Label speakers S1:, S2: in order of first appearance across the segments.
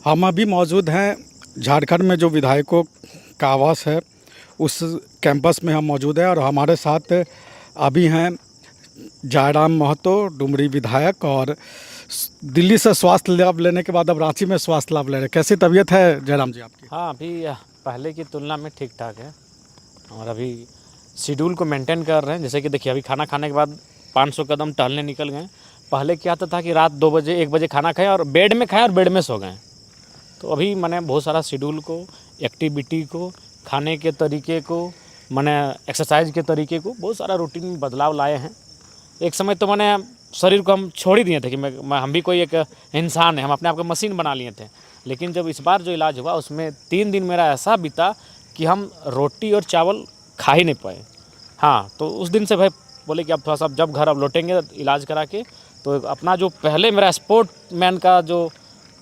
S1: हम अभी मौजूद हैं झारखंड में जो विधायकों का आवास है उस कैंपस में हम मौजूद हैं और हमारे साथ अभी हैं जयराम महतो डुमरी विधायक और दिल्ली से स्वास्थ्य लाभ लेने के बाद अब रांची में स्वास्थ्य लाभ ले रहे हैं। कैसी तबीयत है जयराम जी आपकी?
S2: हाँ, अभी पहले की तुलना में ठीक ठाक है और अभी शेड्यूल को मेंटेन कर रहे हैं। जैसे कि देखिए, अभी खाना खाने के बाद 500 कदम टहलने निकल गए। पहले क्या था कि रात 2 बजे 1 बजे खाना खाए और बेड में खाए और बेड में सो गए। तो अभी मैंने बहुत सारा शेड्यूल को, एक्टिविटी को, खाने के तरीके को, मैंने एक्सरसाइज के तरीके को बहुत सारा रूटीन में बदलाव लाए हैं। एक समय तो मैंने शरीर को हम छोड़ ही दिए थे कि हम भी कोई एक इंसान है, हम अपने आप को मशीन बना लिए थे। लेकिन जब इस बार जो इलाज हुआ उसमें 3 दिन मेरा ऐसा बीता कि हम रोटी और चावल खा ही नहीं पाए। हाँ, तो उस दिन से भाई बोले कि अब थोड़ा सा जब घर अब लौटेंगे इलाज करा के, तो अपना जो पहले मेरा स्पोर्ट मैन का जो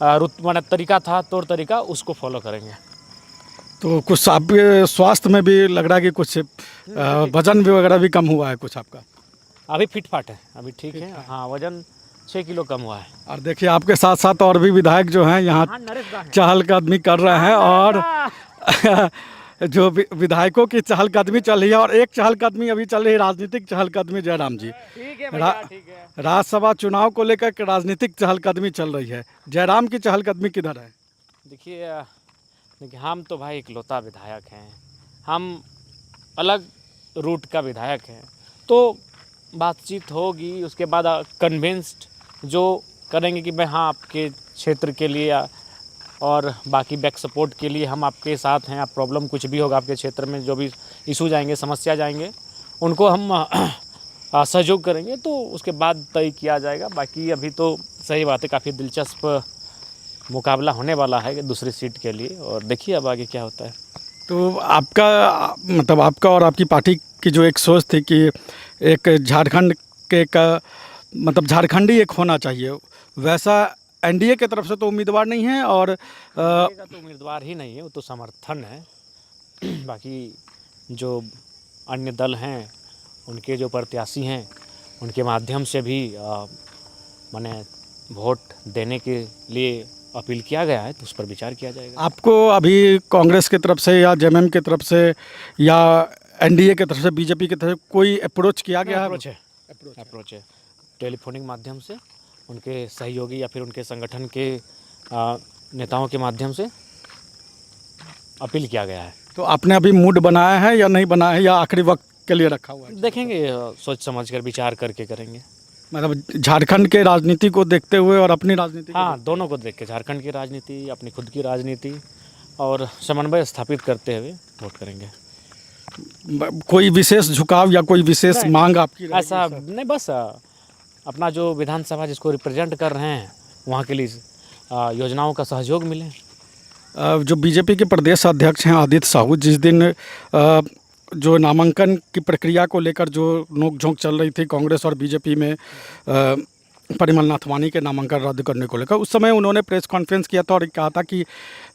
S2: मैंने तरीका था, तौर तरीका, उसको फॉलो करेंगे।
S1: तो कुछ आपके स्वास्थ्य में भी लग रहा है कि कुछ वजन भी वगैरह भी कम हुआ है कुछ आपका?
S2: अभी फिट फाट है, अभी ठीक है। हाँ, वजन 6 किलो कम हुआ है।
S1: और देखिए आपके साथ साथ और भी विधायक जो हैं यहाँ चहलकदमी कर रहे हैं और जो विधायकों की चहलकदमी चल रही है और एक चहलकदमी अभी चल रही है राजनीतिक चहलकदमी जयराम जी।
S2: ठीक है भैया, ठीक है।
S1: राज्यसभा चुनाव को लेकर के राजनीतिक चहलकदमी चल रही है, जयराम की चहलकदमी किधर है?
S2: देखिए हम तो भाई इकलौता विधायक हैं, हम अलग रूट का विधायक हैं। तो बातचीत होगी, उसके बाद कन्विंस्ड जो करेंगे कि भाई हाँ, आपके क्षेत्र के लिए और बाकी बैक सपोर्ट के लिए हम आपके साथ हैं। आप प्रॉब्लम कुछ भी होगा आपके क्षेत्र में, जो भी इशू जाएंगे, समस्या जाएंगे, उनको हम सहयोग करेंगे। तो उसके बाद तय किया जाएगा। बाकी अभी तो सही बात है, काफ़ी दिलचस्प मुकाबला होने वाला है दूसरी सीट के लिए, और देखिए अब आगे क्या होता है।
S1: तो आपका मतलब आपका और आपकी पार्टी की जो एक सोच थी कि एक झारखंड के का मतलब झारखंडी एक होना चाहिए, वैसा एनडीए की तरफ से तो उम्मीदवार नहीं है और
S2: का तो उम्मीदवार ही नहीं है, वो तो समर्थन है। बाकी जो अन्य दल हैं, उनके जो प्रत्याशी हैं, उनके माध्यम से भी माने वोट देने के लिए अपील किया गया है, तो उस पर विचार किया जाएगा।
S1: आपको अभी कांग्रेस की तरफ से या जेएमएम की तरफ से या एनडीए की तरफ से, बीजेपी की तरफ से कोई अप्रोच किया गया है?
S2: अप्रोच है टेलीफोनिक माध्यम से, उनके सहयोगी या फिर उनके संगठन के नेताओं के माध्यम से अपील किया गया है।
S1: तो आपने अभी मूड बनाया है या नहीं बनाया है, या आखिरी वक्त के लिए रखा हुआ है?
S2: देखेंगे, सोच समझ कर विचार करके करेंगे।
S1: मतलब झारखंड के राजनीति को देखते हुए और अपनी राजनीति
S2: हाँ, दोनों को देख के, झारखंड की राजनीति, अपनी खुद की राजनीति और समन्वय स्थापित करते हुए वोट करेंगे।
S1: कोई विशेष झुकाव या कोई विशेष मांग आपकी?
S2: ऐसा नहीं, बस अपना जो विधानसभा जिसको रिप्रेजेंट कर रहे हैं, वहाँ के लिए योजनाओं का सहयोग मिले।
S1: जो बीजेपी के प्रदेश अध्यक्ष हैं आदित्य साहू, जिस दिन जो नामांकन की प्रक्रिया को लेकर जो नोकझोंक चल रही थी कांग्रेस और बीजेपी में परिमल नाथवानी के नामांकन रद्द करने को लेकर, उस समय उन्होंने प्रेस कॉन्फ्रेंस किया था और कहा था कि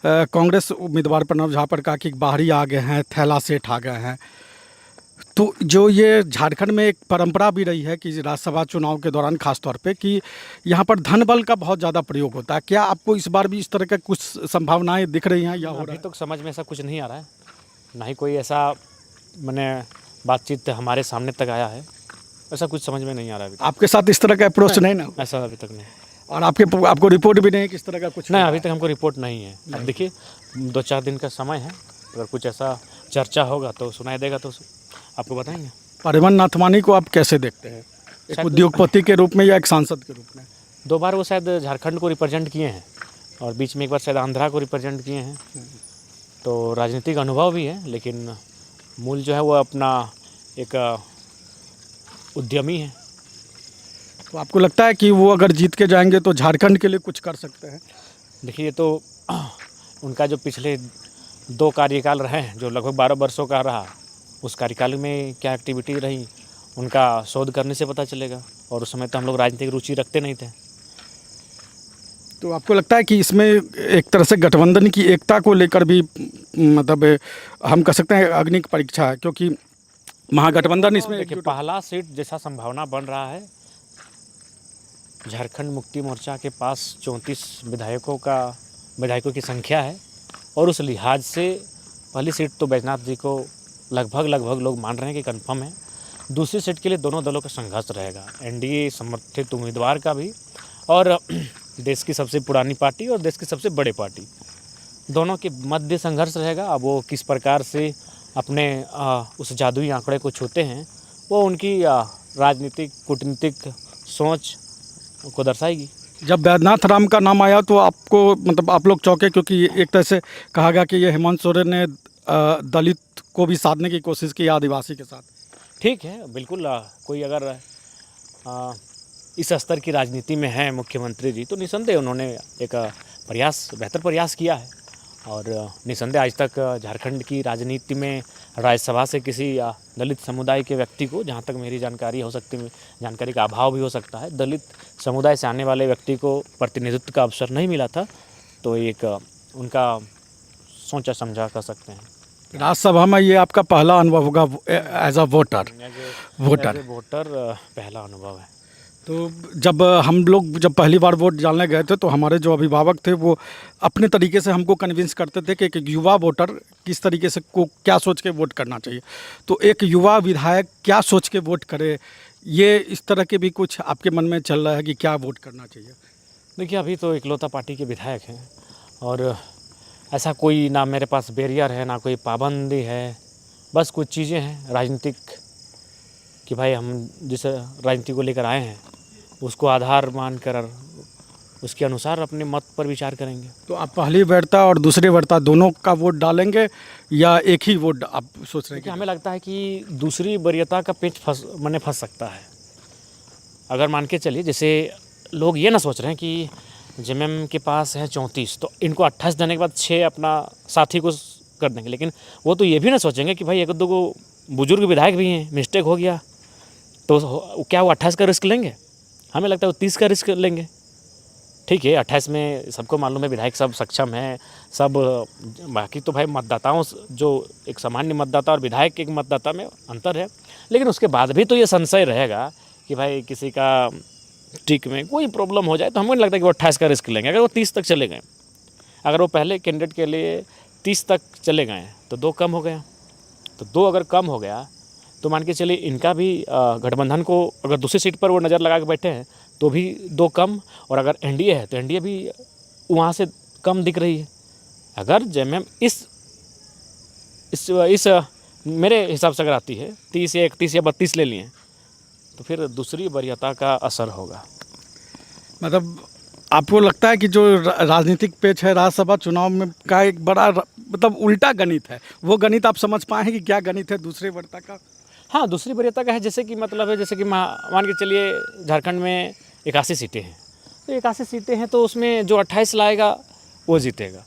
S1: कांग्रेस उम्मीदवार प्रणब झा पर कहा कि बाहरी आ गए हैं, थैला सेठ आ गए हैं। तो जो ये झारखंड में एक परंपरा भी रही है कि राज्यसभा चुनाव के दौरान खास तौर पे कि यहाँ पर धन बल का बहुत ज़्यादा प्रयोग होता है, क्या आपको इस बार भी इस तरह के कुछ संभावनाएं दिख रही हैं या हो रहा है?
S2: अभी तो समझ में ऐसा कुछ नहीं आ रहा है, ना ही कोई ऐसा मैंने बातचीत हमारे सामने तक आया है, ऐसा कुछ समझ में नहीं आ रहा है।
S1: आपके साथ इस तरह का अप्रोच नहीं ना?
S2: ऐसा अभी तक नहीं।
S1: और आपको रिपोर्ट भी नहीं है किस तरह का कुछ?
S2: नहीं, अभी तक हमको रिपोर्ट नहीं है। अब देखिए, 2-4 दिन का समय है, अगर कुछ ऐसा चर्चा होगा तो सुनाई देगा तो आपको बताएंगे।
S1: परिमल नाथवानी को आप कैसे देखते हैं, एक उद्योगपति के रूप में या एक सांसद के रूप में?
S2: 2 बार वो शायद झारखंड को रिप्रेजेंट किए हैं और बीच में एक बार शायद आंध्रा को रिप्रेजेंट किए हैं, तो राजनीतिक अनुभव भी है। लेकिन मूल जो है वो अपना एक उद्यमी है।
S1: तो आपको लगता है कि वो अगर जीत के जाएंगे तो झारखंड के लिए कुछ कर सकते हैं?
S2: देखिए, ये तो उनका जो पिछले 2 कार्यकाल रहे हैं, जो लगभग 12 वर्षों का रहा, उस कार्यकाल में क्या एक्टिविटी रही, उनका शोध करने से पता चलेगा। और उस समय तो हम लोग राजनीतिक रुचि रखते नहीं थे।
S1: तो आपको लगता है कि इसमें एक तरह से गठबंधन की एकता को लेकर भी मतलब हम कह सकते हैं अग्नि की परीक्षा है, क्योंकि महागठबंधन इसमें
S2: पहला सीट जैसा संभावना बन रहा है। झारखंड मुक्ति मोर्चा के पास 34 विधायकों का विधायकों की संख्या है और उस लिहाज से पहली सीट तो बैजनाथ जी को लगभग लोग मान रहे हैं कि कंफर्म है। दूसरी सीट के लिए दोनों दलों का संघर्ष रहेगा, एनडीए समर्थित उम्मीदवार का भी और देश की सबसे पुरानी पार्टी और देश की सबसे बड़ी पार्टी, दोनों के मध्य संघर्ष रहेगा। अब वो किस प्रकार से अपने उस जादुई आंकड़े को छूते हैं वो उनकी राजनीतिक कूटनीतिक सोच को दर्शाएगी।
S1: जब बैद्यनाथ राम का नाम आया तो आपको मतलब आप लोग चौंके, क्योंकि एक तरह से कहा गया कि ये हेमंत सोरेन ने दलित को भी साधने की कोशिश की आदिवासी के साथ।
S2: ठीक है, बिल्कुल कोई अगर इस स्तर की राजनीति में है मुख्यमंत्री जी तो निसंदेह उन्होंने एक बेहतर प्रयास किया है और निसंदेह आज तक झारखंड की राजनीति में राज्यसभा से किसी दलित समुदाय के व्यक्ति को, जहाँ तक मेरी जानकारी हो सकती है, जानकारी का अभाव भी हो सकता है, दलित समुदाय से आने वाले व्यक्ति को प्रतिनिधित्व का अवसर नहीं मिला था। तो एक उनका सोचा समझा कर सकते हैं।
S1: राज्यसभा में ये आपका पहला अनुभव होगा एज अ वोटर?
S2: वोटर पहला अनुभव है।
S1: तो जब हम लोग पहली बार वोट डालने गए थे तो हमारे जो अभिभावक थे वो अपने तरीके से हमको कन्विंस करते थे कि एक युवा वोटर किस तरीके से को क्या सोच के वोट करना चाहिए। तो एक युवा विधायक क्या सोच के वोट करे, ये इस तरह के भी कुछ आपके मन में चल रहा है कि क्या वोट करना चाहिए?
S2: देखिए, अभी तो इकलौता पार्टी के विधायक हैं और ऐसा कोई ना मेरे पास बैरियर है ना कोई पाबंदी है, बस कुछ चीज़ें हैं राजनीतिक कि भाई हम जिस राजनीति को लेकर आए हैं उसको आधार मानकर उसके अनुसार अपने मत पर विचार करेंगे।
S1: तो आप पहली वरीयता और दूसरी वरीयता दोनों का वोट डालेंगे या एक ही वोट आप सोच रहे हैं?
S2: कि हमें लगता है कि दूसरी वरीयता का पेच फंस सकता है। अगर मान के चलिए, जैसे लोग ये ना सोच रहे हैं कि जेएमएम के पास है 34 तो इनको 28 देने के बाद 6 अपना साथी को कर देंगे, लेकिन वो तो ये भी ना सोचेंगे कि भाई एक दो को बुजुर्ग विधायक भी हैं, मिस्टेक हो गया तो क्या वो 28 का रिस्क लेंगे? हमें लगता है वो 30 का रिस्क लेंगे। ठीक है, 28 में सबको मालूम है विधायक सब सक्षम है सब, बाकी तो भाई मतदाताओं जो एक सामान्य मतदाता और विधायक के एक मतदाता में अंतर है, लेकिन उसके बाद भी तो ये संशय रहेगा कि भाई किसी का टिक में कोई प्रॉब्लम हो जाए तो हमको नहीं लगता कि वो 28 का रिस्क लेंगे। अगर वो 30 तक चले गए, अगर वो पहले कैंडिडेट के लिए 30 तक चले गए तो 2 कम हो गया, तो 2 अगर कम हो गया तो मान के चलिए इनका भी गठबंधन को अगर दूसरी सीट पर वो नज़र लगा के बैठे हैं तो भी 2 कम, और अगर एनडीए है तो एनडीए भी वहाँ से कम दिख रही है। अगर जेएमएम इस मेरे हिसाब से अगर आती है 30 या 31 या 32 ले लिए तो फिर दूसरी वरीयता का असर होगा।
S1: मतलब आपको लगता है कि जो राजनीतिक पेच है राज्यसभा चुनाव में का एक बड़ा मतलब उल्टा गणित है, वो गणित आप समझ पाए हैं कि क्या गणित है दूसरी वरीयता का?
S2: हाँ, दूसरी वरीयता का है, जैसे कि मतलब है जैसे कि मान के चलिए झारखंड में 81 सीटें हैं, तो 81 सीटें हैं तो उसमें जो 28 लाएगा वो जीतेगा,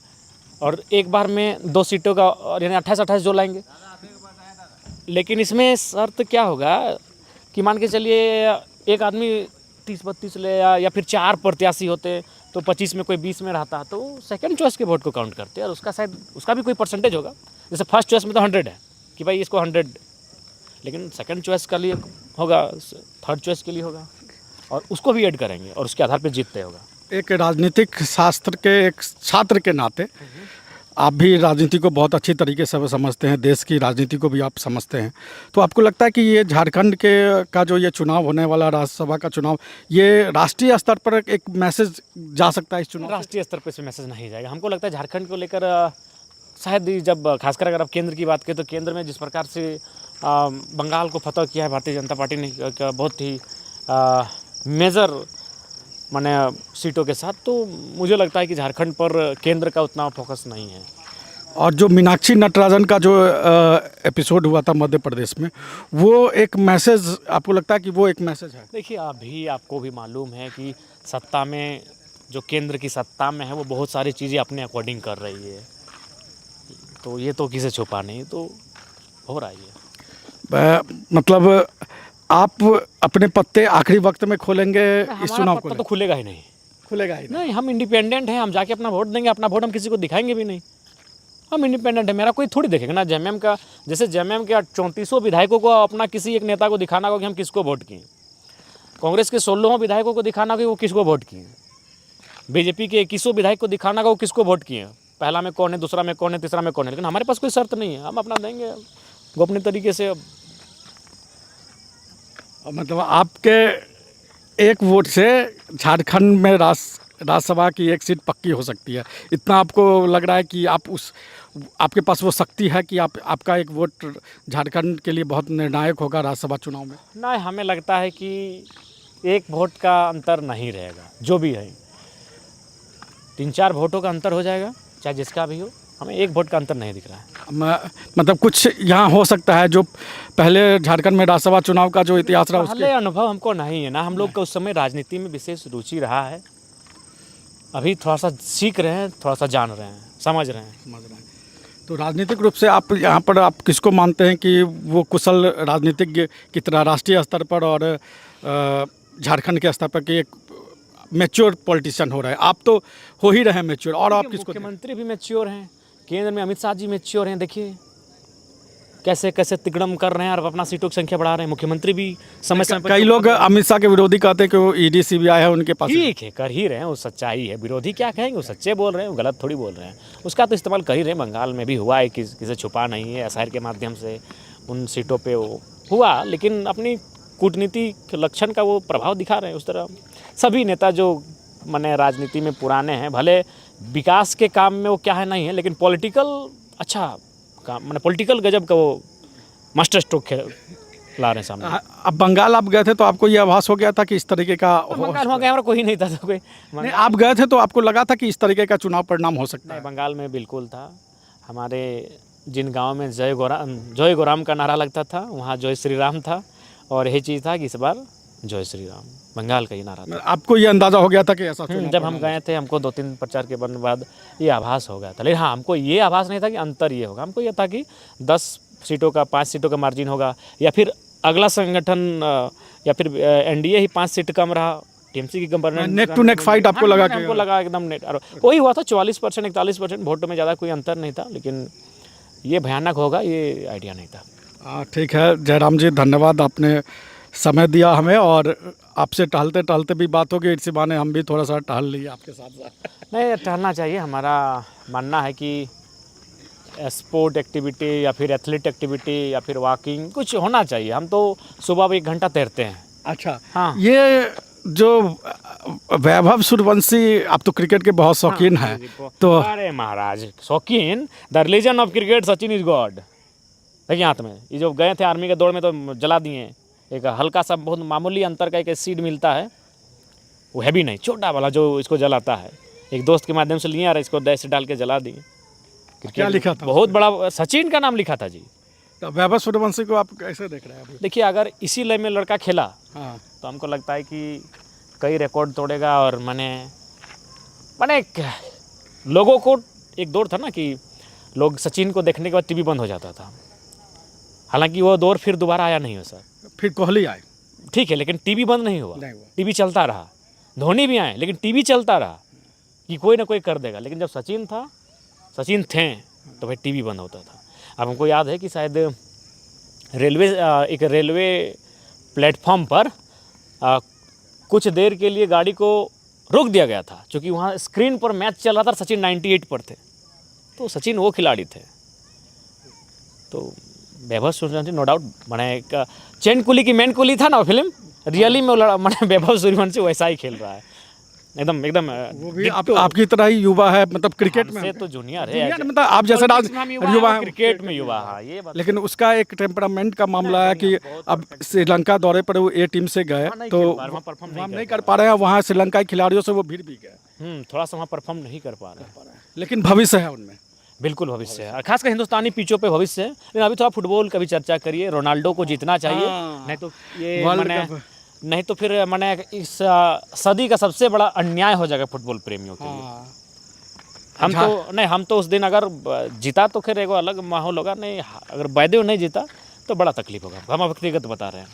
S2: और एक बार में 2 सीटों का यानी 28 जो लाएंगे। लेकिन इसमें शर्त क्या होगा कि मान के चलिए एक आदमी 30-32 ले या फिर 4 प्रत्याशी होते तो 25 में कोई 20 में रहता तो सेकंड चॉइस के वोट को काउंट करते और उसका शायद उसका भी कोई परसेंटेज होगा। जैसे फर्स्ट चॉइस में तो 100 है कि भाई इसको 100, लेकिन सेकंड चॉइस के लिए होगा, थर्ड चॉइस के लिए होगा और उसको भी ऐड करेंगे और उसके आधार पर जीतते होगा।
S1: एक राजनीतिक शास्त्र के एक छात्र के नाते आप भी राजनीति को बहुत अच्छी तरीके से समझते हैं, देश की राजनीति को भी आप समझते हैं, तो आपको लगता है कि ये झारखंड के का जो ये चुनाव होने वाला राज्यसभा का चुनाव, ये राष्ट्रीय स्तर पर एक मैसेज जा सकता है इस चुनाव?
S2: राष्ट्रीय स्तर पर से मैसेज नहीं जाएगा। हमको लगता है झारखंड को लेकर शायद जब खासकर अगर आप केंद्र की बात करें तो केंद्र में जिस प्रकार से बंगाल को फतह किया है भारतीय जनता पार्टी ने बहुत ही मेजर माने सीटों के साथ, तो मुझे लगता है कि झारखंड पर केंद्र का उतना फोकस नहीं है।
S1: और जो मीनाक्षी नटराजन का जो एपिसोड हुआ था मध्य प्रदेश में, वो एक मैसेज आपको लगता है कि वो एक मैसेज है?
S2: देखिए, अभी आपको भी मालूम है कि सत्ता में जो केंद्र की सत्ता में है वो बहुत सारी चीज़ें अपने अकॉर्डिंग कर रही है, तो ये तो किसे छुपा नहीं, तो हो रहा है।
S1: मतलब आप अपने पत्ते आखिरी वक्त में खोलेंगे इस चुनाव को?
S2: तो खुलेगा ही नहीं,
S1: खुलेगा ही
S2: नहीं। हम इंडिपेंडेंट हैं, हम जाके अपना वोट देंगे, अपना वोट हम किसी को दिखाएंगे भी नहीं। हम इंडिपेंडेंट है, मेरा कोई थोड़ी देखेगा ना जेएमएम का, जैसे जेएमएम के 34 विधायकों को अपना किसी एक नेता को दिखाना होगा कि हम किसको वोट किए, कांग्रेस के 16 विधायकों को दिखाना होगा कि वो किसको वोट किए, बीजेपी के 21 विधायक को दिखाना का वो किसको वोट किए, पहला में कौन है, दूसरा में कौन है, तीसरा में कौन है, लेकिन हमारे पास कोई शर्त नहीं है, हम अपना देंगे गोपनीय तरीके से। अब
S1: मतलब आपके एक वोट से झारखंड में राज्यसभा की एक सीट पक्की हो सकती है, इतना आपको लग रहा है कि आपके पास वो शक्ति है कि आपका एक वोट झारखंड के लिए बहुत निर्णायक होगा राज्यसभा चुनाव में?
S2: नहीं, हमें लगता है कि एक वोट का अंतर नहीं रहेगा, जो भी है 3-4 वोटों का अंतर हो जाएगा, चाहे जिसका भी हो, हमें एक वोट का अंतर नहीं दिख रहा है।
S1: मतलब कुछ यहाँ हो सकता है जो पहले झारखंड में राज्यसभा चुनाव का जो इतिहास रहा
S2: पहले अनुभव हमको नहीं है ना, हम लोग का उस समय राजनीति में विशेष रुचि रहा है, अभी थोड़ा सा सीख रहे हैं, थोड़ा सा जान रहे हैं, समझ रहे हैं।
S1: तो राजनीतिक रूप से आप यहाँ पर आप किसको मानते हैं कि वो कुशल राजनीतिज्ञ की तरह राष्ट्रीय स्तर पर और झारखंड के स्तर पर कि एक मैच्योर पॉलिटिशियन हो रहा है? आप तो हो ही रहे हैं मैच्योर, और आप किसको?
S2: मुख्यमंत्री भी मैच्योर हैं, केंद्र में अमित शाह जी मैच्योर हैं, देखिए कैसे कैसे तिकड़म कर रहे हैं और अपना सीटों की संख्या बढ़ा रहे हैं। मुख्यमंत्री भी समय समय पर,
S1: कई लोग अमित शाह के विरोधी कहते हैं कि वो ईडी सीबीआई है उनके पास।
S2: ठीक है, कर ही रहे हैं, वो सच्चाई है, विरोधी क्या कहेंगे, वो सच्चे बोल रहे हैं, वो गलत थोड़ी बोल रहे हैं, उसका तो इस्तेमाल कर ही रहे हैं। बंगाल में भी हुआ है, किसी छुपा नहीं है, एसआईआर के माध्यम से उन सीटों पर वो हुआ, लेकिन अपनी कूटनीति के लक्षण का वो प्रभाव दिखा रहे हैं। उस तरह सभी नेता जो माने राजनीति में पुराने हैं, भले विकास के काम में वो क्या है नहीं है, लेकिन पॉलिटिकल अच्छा काम, माने पॉलिटिकल गजब का वो मास्टर स्ट्रोक ला रहे हैं सामने।
S1: अब बंगाल आप गए थे तो आपको ये आभास हो गया था कि इस तरीके का
S2: बंगाल हो गया, हमारा कोई नहीं था, तो कोई
S1: नहीं, आप गए थे तो आपको लगा था कि इस तरीके का चुनाव परिणाम हो सकता है?
S2: बंगाल में बिल्कुल था। हमारे जिन गाँव में जय गोराम का नारा लगता था, वहाँ जय श्री राम था, और यही चीज़ था कि इस बार जय श्री राम, बंगाल का ही नारा था।
S1: आपको ये अंदाज़ा हो गया था कि ऐसा चुनाव?
S2: जब हम गए थे, हमको 2-3 प्रचार के बाद ये आभास हो गया था, लेकिन हाँ, हमको ये आभास नहीं था कि अंतर ये होगा। हमको ये था कि 10 सीटों का 5 सीटों का मार्जिन होगा, या फिर अगला संगठन या फिर एनडीए ही 5 सीट कम रहा, टीएमसी की government
S1: neck to neck fight आपको लगा?
S2: हमको लगा एकदम नेट, और वही हुआ था 44% 41% वोटों में ज़्यादा कोई अंतर नहीं था, लेकिन ये भयानक होगा ये आइडिया नहीं था।
S1: ठीक है जयराम जी, धन्यवाद, आपने समय दिया हमें, और आपसे टहलते टहलते भी बात होगी, इसी बहाने हम भी थोड़ा सा टहल लिए आपके साथ।
S2: नहीं, टहलना चाहिए, हमारा मानना है कि स्पोर्ट एक्टिविटी या फिर एथलीट एक्टिविटी या फिर वॉकिंग कुछ होना चाहिए। हम तो सुबह 1 घंटा तैरते हैं।
S1: अच्छा,
S2: हाँ,
S1: ये जो वैभव सूर्यवंशी, आप तो क्रिकेट के बहुत शौकीन हैं, तो
S2: अरे महाराज शौकीन, the religion of cricket Sachin is God. देखिए हाथ में ये जो गए थे आर्मी के दौड़ में तो जला दिए, एक हल्का सा बहुत मामूली अंतर का एक सीड मिलता है, वो हैवी नहीं, छोटा वाला जो इसको जलाता है, एक दोस्त के माध्यम से लिए, और इसको डैश डाल के जला दिए।
S1: क्या लिखा था?
S2: बहुत बड़ा सचिन का नाम लिखा था जी।
S1: तो वैभव सूर्यवंशी को आप कैसे देख रहे हैं अभी?
S2: देखिए, अगर इसी लय में लड़का खेला,
S1: हाँ,
S2: तो हमको लगता है कि कई रिकॉर्ड तोड़ेगा, और माने लोगों को एक दौर था ना कि लोग सचिन को देखने के बाद टीवी बंद हो जाता था, हालांकि वो दौर फिर दोबारा आया नहीं हो सर।
S1: फिर कोहली आए,
S2: ठीक है, लेकिन टीवी बंद नहीं हुआ, टीवी चलता रहा। धोनी भी आए, लेकिन टीवी चलता रहा कि कोई ना कोई कर देगा, लेकिन जब सचिन थे तो भाई टीवी बंद होता था। अब हमको याद है कि शायद एक रेलवे प्लेटफॉर्म पर कुछ देर के लिए गाड़ी को रोक दिया गया था, क्योंकि वहाँ स्क्रीन पर मैच चल रहा था, सचिन 98 पर थे, तो सचिन वो खिलाड़ी थे। तो वैभव सूर्यवंशी नो डाउट, मैंने एक चैन कुली की मैन कुली था ना वो फिल्म, रियली में मैंने वैभव सूर्यवंशी वैसा ही खेल रहा है, एकदम
S1: वो भी आपकी तरह ही युवा है, मतलब क्रिकेट में
S2: तो जूनियर है,
S1: मतलब आप जैसे
S2: युवा है, क्रिकेट में युवा है ये बात।
S1: लेकिन उसका एक टेम्परामेंट का मामला है कि अब श्रीलंका दौरे पर वो ए टीम से गए तो वहाँ नहीं कर पा रहे हैं, वहाँ श्रीलंका के खिलाड़ियों से वो भीड़ भी गए,
S2: थोड़ा सा वहाँ परफॉर्म नहीं कर पा रहे हैं,
S1: लेकिन भविष्य है उनमें,
S2: बिल्कुल भविष्य है, खासकर हिंदुस्तानी पिचों पे भविष्य है। लेकिन अभी थोड़ा फुटबॉल का भी चर्चा करिए, रोनाल्डो को जीतना चाहिए, नहीं तो ये नहीं तो फिर मैंने इस सदी का सबसे बड़ा अन्याय हो जाएगा फुटबॉल प्रेमियों के लिए। हम तो उस दिन अगर जीता तो खैर एक अलग माहौल होगा, नहीं अगर बैदेव नहीं जीता तो बड़ा तकलीफ होगा। हम व्यक्तिगत बता रहे हैं।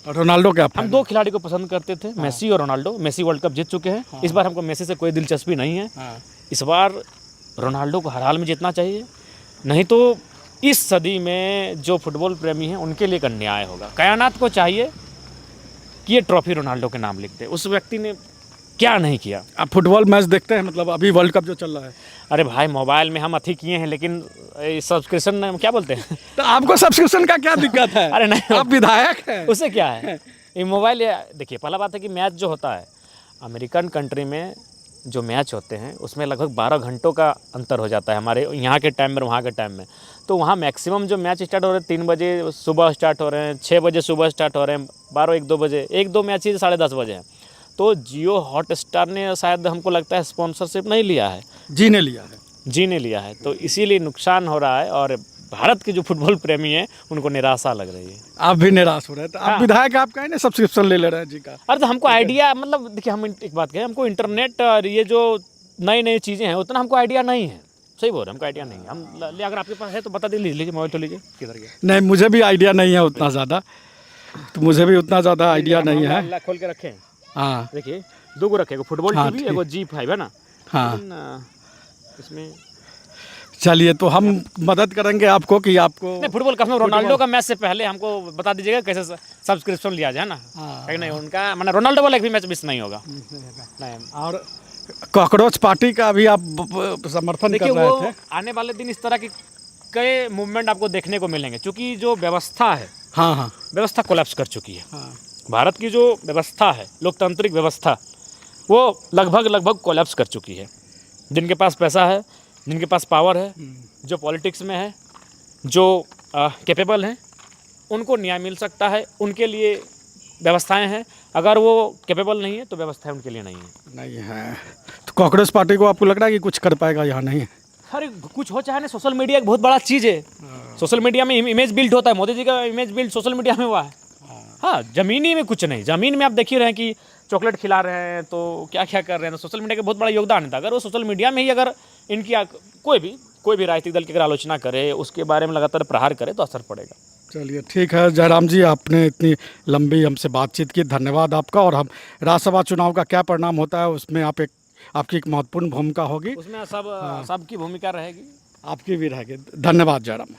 S1: और रोनाल्डो क्या,
S2: हम 2 खिलाड़ी को पसंद करते थे, मेसी और रोनाल्डो। मेसी वर्ल्ड कप जीत चुके हैं, इस बार हमको मेसी से कोई दिलचस्पी नहीं है, इस बार रोनाल्डो को हर हाल में जीतना चाहिए, नहीं तो इस सदी में जो फुटबॉल प्रेमी हैं उनके लिए एक अन्याय होगा। कायनात को चाहिए कि ये ट्रॉफी रोनाल्डो के नाम लिख दे। उस व्यक्ति ने क्या नहीं किया।
S1: आप फुटबॉल मैच देखते हैं, मतलब अभी वर्ल्ड कप जो चल रहा है?
S2: अरे भाई मोबाइल में हम अथी किए हैं, लेकिन सब्सक्रिप्शन क्या बोलते हैं
S1: तो आपको सब्सक्रिप्शन का क्या दिक्कत है?
S2: अरे नहीं,
S1: आप विधायक हैं।
S2: उससे क्या है, ये मोबाइल देखिए, पहला बात है कि मैच जो होता है अमेरिकन कंट्री में, जो मैच होते हैं उसमें लगभग 12 घंटों का अंतर हो जाता है हमारे यहाँ के टाइम में और वहाँ के टाइम में। तो वहाँ मैक्सिमम जो मैच स्टार्ट हो रहे हैं 3 बजे सुबह स्टार्ट हो रहे हैं, 6 बजे सुबह स्टार्ट हो रहे हैं, 12-1-2 बजे, 1-2 मैच ही 10:30 बजे हैं। तो जियो हॉटस्टार ने शायद हमको लगता है स्पॉन्सरशिप नहीं लिया है,
S1: जी ने लिया है।
S2: जी ने लिया है, तो इसीलिए नुकसान हो रहा है और भारत के जो फुटबॉल प्रेमी हैं उनको निराशा लग रही है।
S1: आप भी निराश हो रहे हैं, तो आप
S2: हाँ।
S1: विधायक, आप कहें ना सब्सक्रिप्शन ले रहे हैं जी का।
S2: अरे तो हमको आइडिया, मतलब देखिए, हम एक बात कहें, हमको इंटरनेट और ये जो नई नई चीज़ें हैं उतना हमको आइडिया नहीं है। सही बोल रहे हैं, हमको आइडिया नहीं है। हम अगर आपके पास है तो बता दीजिए, लीजिए मोबाइल तो लीजिए। किधर गया?
S1: नहीं, मुझे भी आइडिया नहीं है उतना ज़्यादा, तो मुझे भी उतना ज़्यादा आइडिया नहीं है।
S2: अल्लाह खोल के रखे हैं।
S1: हाँ
S2: देखिए 2 गो रखे, एगो फुटबॉल
S1: हाँ,
S2: टीवी,
S1: ठीक।
S2: एगो G5 है ना।
S1: हाँ,
S2: लेकिन, इसमें
S1: चलिए, तो हम मदद करेंगे आपको कि आपको
S2: नहीं, फुटबॉल का रोनाल्डो का मैच से पहले हमको बता दीजिएगा कैसे सब्सक्रिप्शन लिया जाए ना।
S1: हाँ।
S2: है कि नहीं, उनका मैंने रोनाल्डो वाला एक भी मैच मिस नहीं होगा। नहीं,
S1: और कॉकरोच पार्टी का भी आप समर्थन
S2: देखिए
S1: कर रहे
S2: वो
S1: थे।
S2: आने वाले दिन इस तरह के कई मूवमेंट आपको देखने को मिलेंगे, क्योंकि जो व्यवस्था है,
S1: हाँ हाँ
S2: व्यवस्था कोलैप्स कर चुकी है।
S1: हाँ।
S2: भारत की जो व्यवस्था है, लोकतांत्रिक व्यवस्था, वो लगभग कोलैप्स कर चुकी है। जिनके पास पैसा है, जिनके पास पावर है, जो पॉलिटिक्स में है, जो कैपेबल हैं, उनको न्याय मिल सकता है, उनके लिए व्यवस्थाएं हैं। अगर वो कैपेबल नहीं है तो व्यवस्थाएं उनके लिए नहीं है।
S1: नहीं है, तो कॉकरोच पार्टी को आपको लग रहा है कि कुछ कर पाएगा? यहाँ नहीं है।
S2: अरे कुछ हो चाहे नहीं, सोशल मीडिया एक बहुत बड़ा चीज़ है। सोशल मीडिया में इमेज बिल्ड होता है, मोदी जी का इमेज बिल्ड सोशल मीडिया में हुआ है। हाँ, ज़मीनी में कुछ नहीं। ज़मीन में आप देख ही रहे हैं कि चॉकलेट खिला रहे हैं तो क्या क्या कर रहे हैं, तो सोशल मीडिया का बहुत बड़ा योगदान था। अगर वो सोशल मीडिया में ही अगर इनकी कोई भी राजनीतिक दल की अगर आलोचना करे, उसके बारे में लगातार प्रहार करे, तो असर पड़ेगा।
S1: चलिए ठीक है जयराम जी, आपने इतनी लंबी हमसे बातचीत की, धन्यवाद आपका। और हम राज्यसभा चुनाव का क्या परिणाम होता है उसमें आपकी एक महत्वपूर्ण भूमिका होगी,
S2: उसमें सबकी भूमिका रहेगी।
S1: आपकी भी रहेगी। धन्यवाद जयराम।